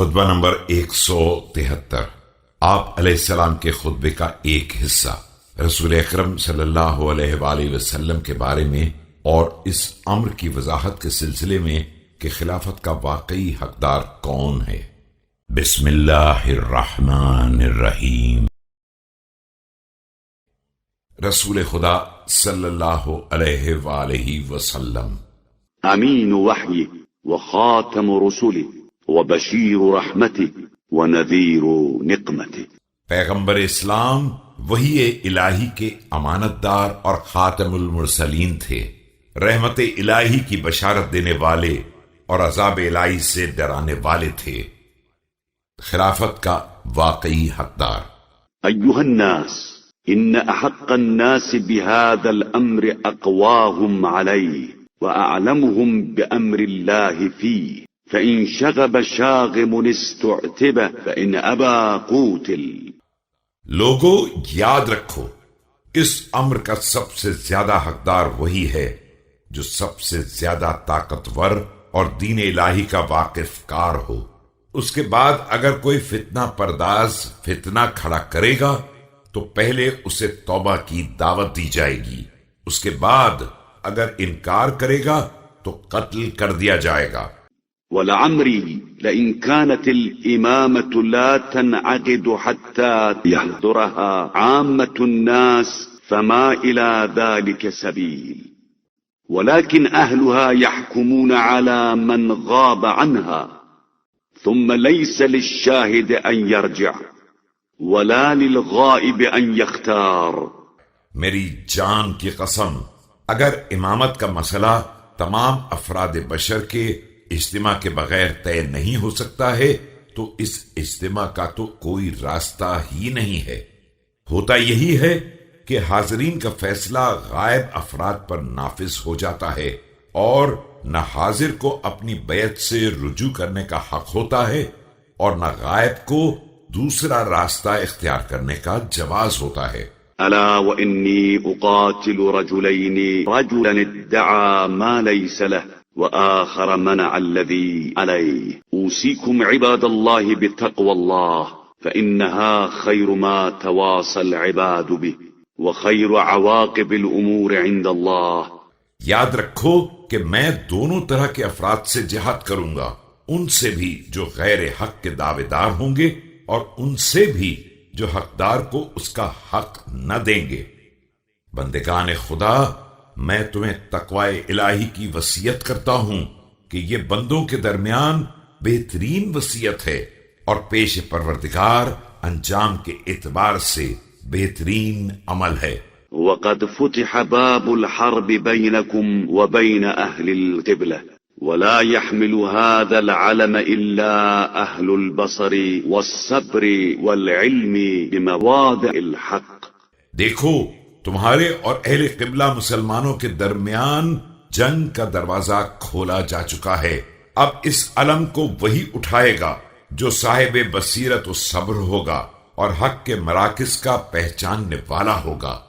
خطبہ نمبر 173۔ آپ علیہ السلام کے خطبے کا ایک حصہ رسول اکرم صلی اللہ علیہ وآلہ وسلم کے بارے میں اور اس امر کی وضاحت کے سلسلے میں کہ خلافت کا واقعی حقدار کون ہے۔ بسم اللہ الرحمن الرحیم۔ رسول خدا صلی اللہ علیہ وآلہ وسلم امین وحی وخاتم رسول وبشیر رحمتہ ونذیر نقمتہ، پیغمبر اسلام وحی الہی کے امانت دار اور خاتم المرسلین تھے، رحمت الہی کی بشارت دینے والے اور عذاب الہی سے ڈرانے والے تھے۔ خلافت کا واقعی حقدار۔ ایھا الناس ان احق الناس بهذا الامر اقواهم علیہ واعلمهم بامر اللہ فیہ، فإن شغب شاغب استعتب فإن أبا قوتل۔ لوگوں یاد رکھو، اس امر کا سب سے زیادہ حقدار وہی ہے جو سب سے زیادہ طاقتور اور دین الہی کا واقف کار ہو۔ اس کے بعد اگر کوئی فتنہ پرداز فتنہ کھڑا کرے گا تو پہلے اسے توبہ کی دعوت دی جائے گی، اس کے بعد اگر انکار کرے گا تو قتل کر دیا جائے گا۔ ولعمری لئن كانت الامامة لا تنعقد حتى يحضرها عامة الناس فما الى ذلك سبيل، ولكن اهلها يحكمون على من غاب عنها، ثم ليس للشاهد ان يرجع ولا للغائب ان يختار۔ میری جان کی قسم، اگر امامت کا مسئلہ تمام افراد بشر کے اجتماع کے بغیر طے نہیں ہو سکتا ہے تو اس اجتماع کا تو کوئی راستہ ہی نہیں ہے۔ ہوتا یہی ہے کہ حاضرین کا فیصلہ غائب افراد پر نافذ ہو جاتا ہے، اور نہ حاضر کو اپنی بیعت سے رجوع کرنے کا حق ہوتا ہے اور نہ غائب کو دوسرا راستہ اختیار کرنے کا جواز ہوتا ہے۔ الا وانی اقاتل رجلین، رجلا ادعى ما ليس له وآخر منع الذي عليه، اوصيكم عباد الله بتقوى الله فإنها خير ما تواصى العباد به وخير عواقب الأمور عند الله۔ یاد رکھو کہ میں دونوں طرح کے افراد سے جہاد کروں گا، ان سے بھی جو غیر حق کے دعوے دار ہوں گے اور ان سے بھی جو حقدار کو اس کا حق نہ دیں گے۔ بندگان خدا، میں تمہیں تقوی الہی کی وصیت کرتا ہوں کہ یہ بندوں کے درمیان بہترین وصیت ہے اور پیش پروردگار انجام کے اعتبار سے بہترین عمل ہے۔ وقد فتح باب الحرب بينكم وبين أهل القبلة، ولا يحمل هذا العلم إلا أهل البصر والصبر والعلم بمواضع الحق۔ دیکھو، تمہارے اور اہل قبلہ مسلمانوں کے درمیان جنگ کا دروازہ کھولا جا چکا ہے۔ اب اس علم کو وہی اٹھائے گا جو صاحب بصیرت و صبر ہوگا اور حق کے مراکز کا پہچاننے والا ہوگا۔